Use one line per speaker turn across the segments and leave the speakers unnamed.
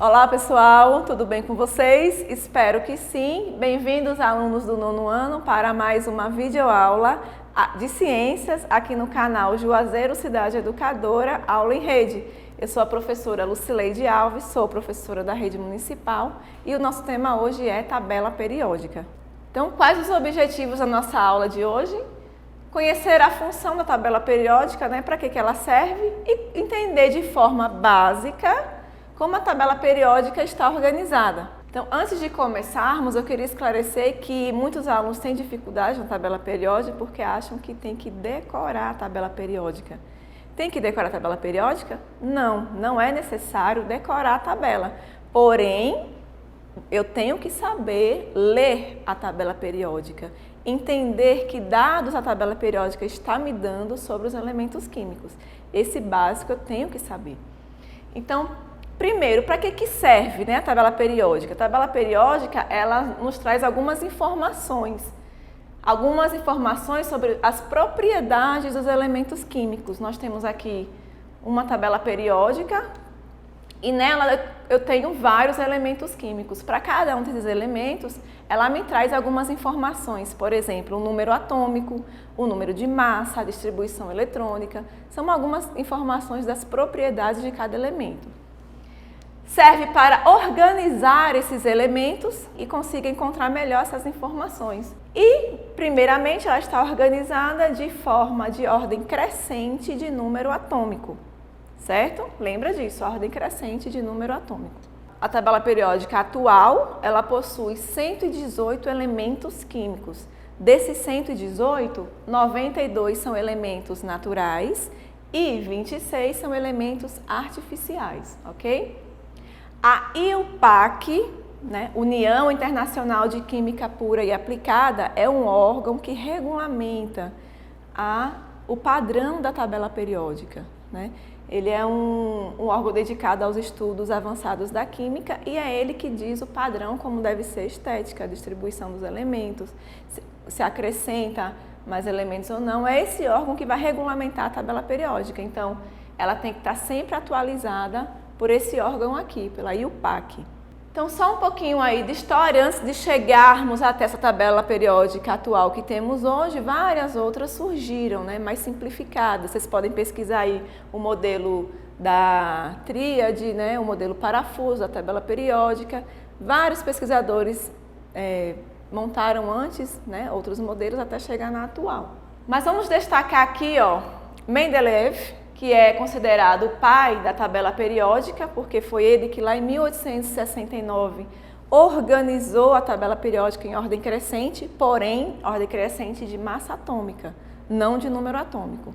Olá pessoal, tudo bem com vocês? Espero que sim. Bem-vindos alunos do nono ano para mais uma videoaula de ciências aqui no canal Juazeiro Cidade Educadora, Aula em Rede. Eu sou a professora Lucileide Alves, sou professora da rede municipal e o nosso tema hoje é tabela periódica. Então, quais os objetivos da nossa aula de hoje? Conhecer a função da tabela periódica, para que ela serve e entender de forma básica como a tabela periódica está organizada. Então, antes de começarmos, eu queria esclarecer que muitos alunos têm dificuldade na tabela periódica porque acham que tem que decorar a tabela periódica. Tem que decorar a tabela periódica? Não, não é necessário decorar a tabela. Porém, eu tenho que saber ler a tabela periódica, entender que dados a tabela periódica está me dando sobre os elementos químicos. Esse básico eu tenho que saber. Então, primeiro, para que serve a tabela periódica? A tabela periódica, ela nos traz algumas informações sobre as propriedades dos elementos químicos. Nós temos aqui uma tabela periódica e nela eu tenho vários elementos químicos. Para cada um desses elementos, ela me traz algumas informações, por exemplo, o número atômico, o número de massa, a distribuição eletrônica. São algumas informações das propriedades de cada elemento. Serve para organizar esses elementos e consiga encontrar melhor essas informações. E, primeiramente, ela está organizada de forma de ordem crescente de número atômico, certo? Lembra disso, ordem crescente de número atômico. A tabela periódica atual, ela possui 118 elementos químicos. Desses 118, 92 são elementos naturais e 26 são elementos artificiais, ok? A IUPAC, União Internacional de Química Pura e Aplicada, é um órgão que regulamenta o padrão da tabela periódica. Ele é um órgão dedicado aos estudos avançados da química e é ele que diz o padrão, como deve ser estética, a distribuição dos elementos, se acrescenta mais elementos ou não. É esse órgão que vai regulamentar a tabela periódica. Então, ela tem que estar sempre atualizada por esse órgão aqui, pela IUPAC. Então, só um pouquinho aí de história, antes de chegarmos até essa tabela periódica atual que temos hoje, várias outras surgiram, mais simplificadas. Vocês podem pesquisar aí o modelo da tríade, o modelo parafuso, a tabela periódica. Vários pesquisadores montaram antes, outros modelos até chegar na atual. Mas vamos destacar aqui, Mendeleev, que é considerado o pai da tabela periódica, porque foi ele que lá em 1869 organizou a tabela periódica em ordem crescente, porém, ordem crescente de massa atômica, não de número atômico.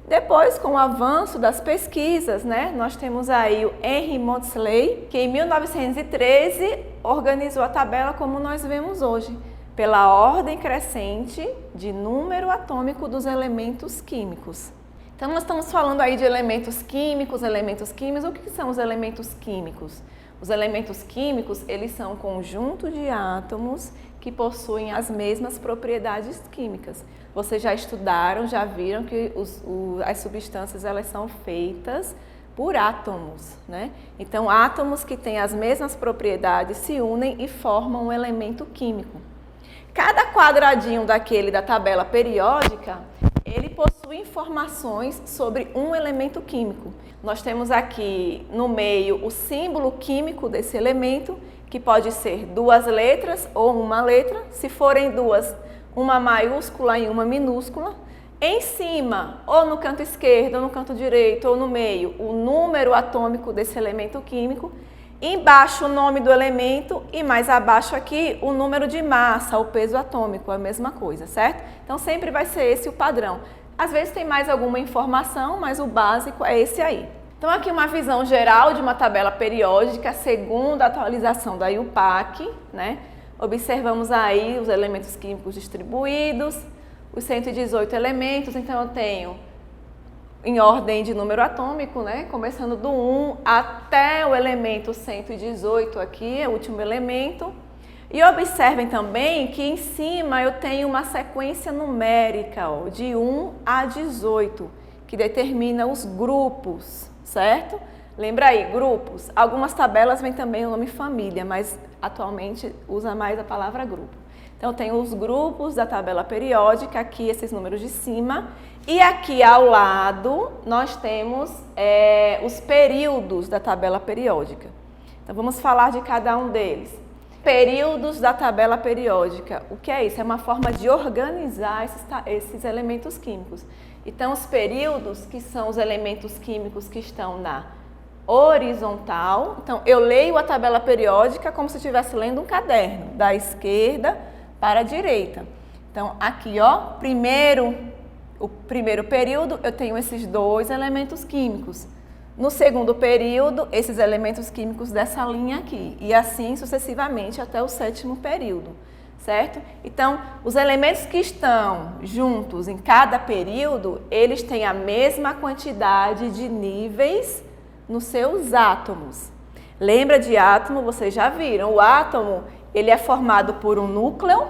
Depois, com o avanço das pesquisas, nós temos aí o Henry Moseley, que em 1913 organizou a tabela como nós vemos hoje, pela ordem crescente de número atômico dos elementos químicos. Então, nós estamos falando aí de elementos químicos. O que são os elementos químicos? Os elementos químicos, eles são um conjunto de átomos que possuem as mesmas propriedades químicas. Vocês já estudaram, já viram que as substâncias, elas são feitas por átomos, Então, átomos que têm as mesmas propriedades se unem e formam um elemento químico. Cada quadradinho da tabela periódica, ele possui informações sobre um elemento químico. Nós temos aqui no meio o símbolo químico desse elemento, que pode ser duas letras ou uma letra. Se forem duas, uma maiúscula e uma minúscula. Em cima, ou no canto esquerdo, ou no canto direito, ou no meio, o número atômico desse elemento químico. Embaixo o nome do elemento e mais abaixo aqui o número de massa, o peso atômico, a mesma coisa, certo? Então sempre vai ser esse o padrão. Às vezes tem mais alguma informação, mas o básico é esse aí. Então aqui uma visão geral de uma tabela periódica segundo a atualização da IUPAC, Observamos aí os elementos químicos distribuídos, os 118 elementos, então eu tenho em ordem de número atômico, começando do 1 até o elemento 118 aqui, o último elemento. E observem também que em cima eu tenho uma sequência numérica, de 1 a 18, que determina os grupos, certo? Lembra aí, grupos. Algumas tabelas vêm também o nome família, mas atualmente usa mais a palavra grupo. Então, tem os grupos da tabela periódica, aqui esses números de cima. E aqui ao lado, nós temos os períodos da tabela periódica. Então, vamos falar de cada um deles. Períodos da tabela periódica. O que é isso? É uma forma de organizar esses elementos químicos. Então, os períodos, que são os elementos químicos que estão na horizontal. Então, eu leio a tabela periódica como se estivesse lendo um caderno, da esquerda para a direita. Então, aqui, ó, o primeiro período, eu tenho esses 2 elementos químicos. No segundo período, esses elementos químicos dessa linha aqui. E assim sucessivamente até o 7º período, certo? Então, os elementos que estão juntos em cada período, eles têm a mesma quantidade de níveis nos seus átomos. Lembra de átomo? Vocês já viram. O átomo, ele é formado por um núcleo,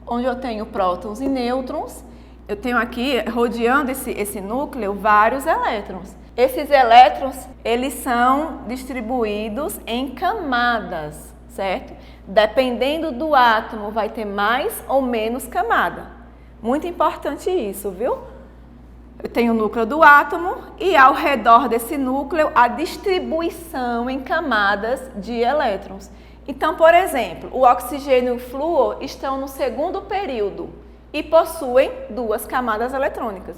onde eu tenho prótons e nêutrons. Eu tenho aqui, rodeando esse núcleo, vários elétrons. Esses elétrons, eles são distribuídos em camadas, certo? Dependendo do átomo, vai ter mais ou menos camada. Muito importante isso, viu? Eu tenho o núcleo do átomo e ao redor desse núcleo a distribuição em camadas de elétrons. Então, por exemplo, o oxigênio e o flúor estão no segundo período e possuem 2 camadas eletrônicas.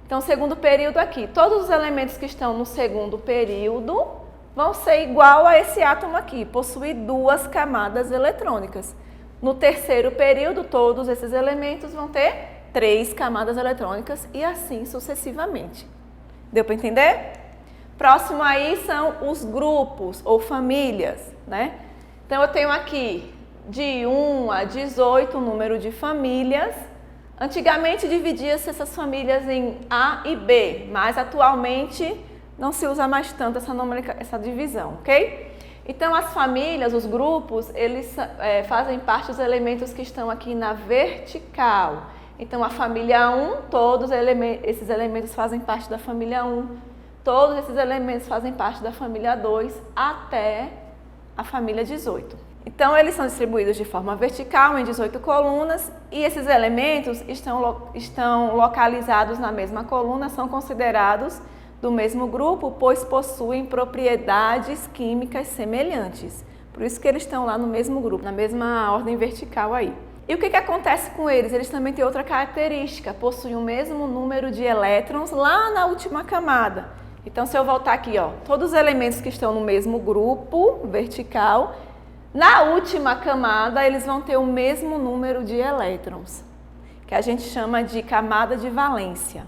Então, segundo período aqui, todos os elementos que estão no segundo período vão ser igual a esse átomo aqui, possuir 2 camadas eletrônicas. No terceiro período, todos esses elementos vão ter 3 camadas eletrônicas e assim sucessivamente. Deu para entender? Próximo aí são os grupos ou famílias, né? Então, eu tenho aqui de 1 a 18 o número de famílias. Antigamente dividia-se essas famílias em A e B, mas atualmente não se usa mais tanto essa divisão, ok? Então, as famílias, os grupos, eles fazem parte dos elementos que estão aqui na vertical. Então, a família 1, todos esses elementos fazem parte da família 1. Todos esses elementos fazem parte da família 2 até a família 18. Então, eles são distribuídos de forma vertical em 18 colunas e esses elementos estão localizados na mesma coluna, são considerados do mesmo grupo, pois possuem propriedades químicas semelhantes. Por isso que eles estão lá no mesmo grupo, na mesma ordem vertical aí. E o que acontece com eles? Eles também têm outra característica, possuem o mesmo número de elétrons lá na última camada. Então, se eu voltar aqui, ó, todos os elementos que estão no mesmo grupo vertical, na última camada, eles vão ter o mesmo número de elétrons, que a gente chama de camada de valência.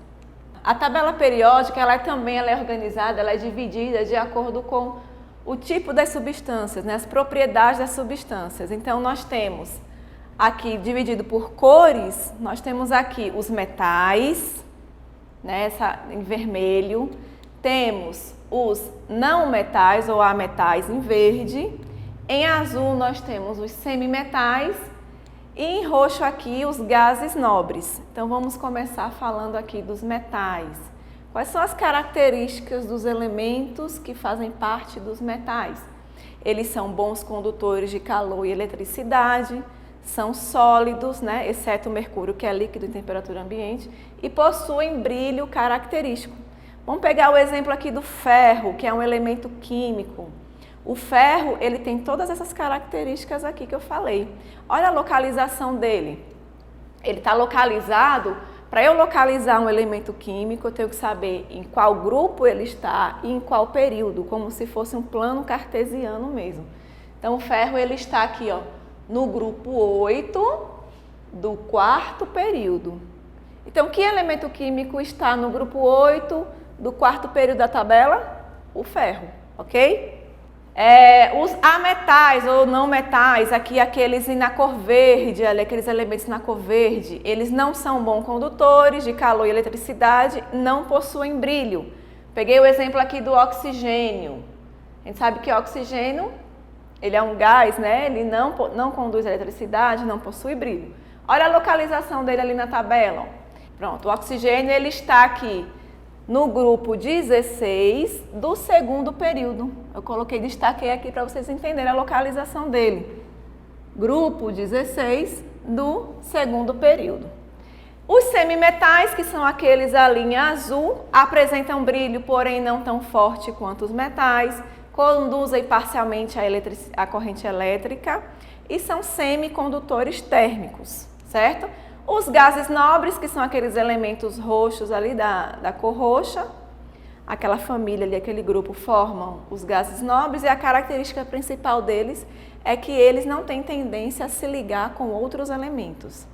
A tabela periódica, ela é organizada, ela é dividida de acordo com o tipo das substâncias, né, as propriedades das substâncias. Então, nós temos aqui, dividido por cores, nós temos aqui os metais, né, em vermelho. Temos os não metais ou ametais em verde. Em azul nós temos os semimetais e em roxo aqui os gases nobres. Então vamos começar falando aqui dos metais. Quais são as características dos elementos que fazem parte dos metais? Eles são bons condutores de calor e eletricidade, são sólidos, né, exceto o mercúrio, que é líquido em temperatura ambiente, e possuem brilho característico. Vamos pegar o exemplo aqui do ferro, que é um elemento químico. O ferro, ele tem todas essas características aqui que eu falei. Olha a localização dele. Ele está localizado, para eu localizar um elemento químico, eu tenho que saber em qual grupo ele está e em qual período, como se fosse um plano cartesiano mesmo. Então, o ferro, ele está aqui, ó, no grupo 8 do 4º período. Então, que elemento químico está no grupo 8 do 4º período da tabela? O ferro, ok? Os ametais ou não metais, aqui aqueles na cor verde, ali, aqueles elementos na cor verde, eles não são bons condutores de calor e eletricidade, não possuem brilho. Peguei o exemplo aqui do oxigênio. A gente sabe que o oxigênio, ele é um gás, né? Ele não conduz eletricidade, não possui brilho. Olha a localização dele ali na tabela. Ó. Pronto, o oxigênio ele está aqui no grupo 16 do segundo período. Eu destaquei aqui para vocês entenderem a localização dele. Grupo 16 do segundo período. Os semimetais, que são aqueles ali em azul, apresentam brilho, porém não tão forte quanto os metais, conduzem parcialmente a corrente elétrica e são semicondutores térmicos, certo? Os gases nobres, que são aqueles elementos roxos ali da cor roxa, aquela família ali, aquele grupo, formam os gases nobres e a característica principal deles é que eles não têm tendência a se ligar com outros elementos.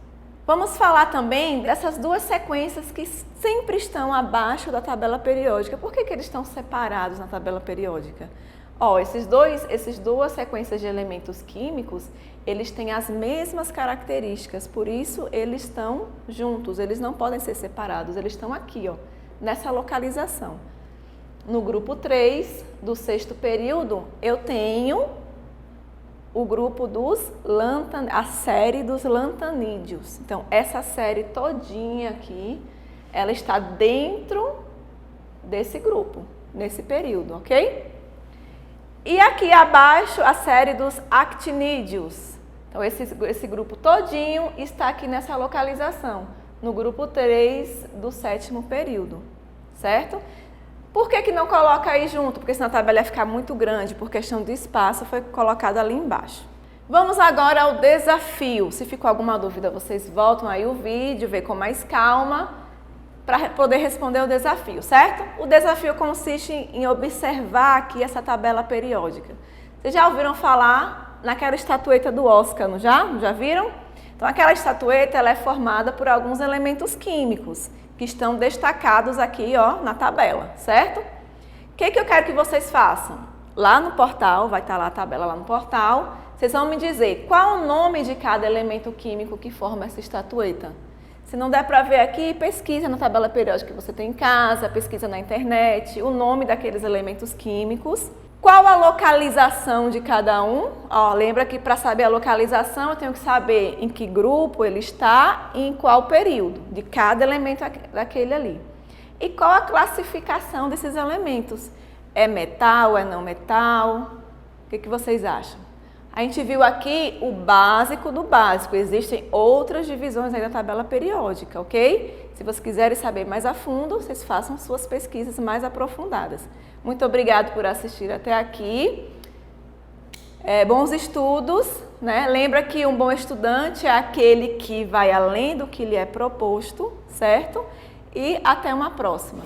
Vamos falar também dessas duas sequências que sempre estão abaixo da tabela periódica. Por que eles estão separados na tabela periódica? Essas duas sequências de elementos químicos, eles têm as mesmas características, por isso eles estão juntos, eles não podem ser separados, eles estão aqui, nessa localização. No grupo 3 do sexto período, eu tenho o grupo a série dos lantanídeos. Então, essa série todinha aqui, ela está dentro desse grupo, nesse período, ok? E aqui abaixo, a série dos actinídeos. Então, esse grupo todinho está aqui nessa localização, no grupo 3 do sétimo período, certo? Por que não coloca aí junto? Porque senão a tabela ia ficar muito grande, por questão de espaço, foi colocado ali embaixo. Vamos agora ao desafio. Se ficou alguma dúvida, vocês voltam aí o vídeo, vê com mais calma, para poder responder o desafio, certo? O desafio consiste em observar aqui essa tabela periódica. Vocês já ouviram falar naquela estatueta do Oscar, não já? Já viram? Então, aquela estatueta ela é formada por alguns elementos químicos que estão destacados aqui, na tabela, certo? O que eu quero que vocês façam? Lá no portal, vai estar lá a tabela lá no portal, vocês vão me dizer qual o nome de cada elemento químico que forma essa estatueta. Se não der para ver aqui, pesquisa na tabela periódica que você tem em casa, pesquisa na internet, o nome daqueles elementos químicos. Qual a localização de cada um? Lembra que para saber a localização eu tenho que saber em que grupo ele está e em qual período de cada elemento daquele ali. E qual a classificação desses elementos? É metal, é não metal? O que vocês acham? A gente viu aqui o básico do básico. Existem outras divisões aí da tabela periódica, ok? Se vocês quiserem saber mais a fundo, vocês façam suas pesquisas mais aprofundadas. Muito obrigada por assistir até aqui. Bons estudos, né? Lembra que um bom estudante é aquele que vai além do que lhe é proposto, certo? E até uma próxima.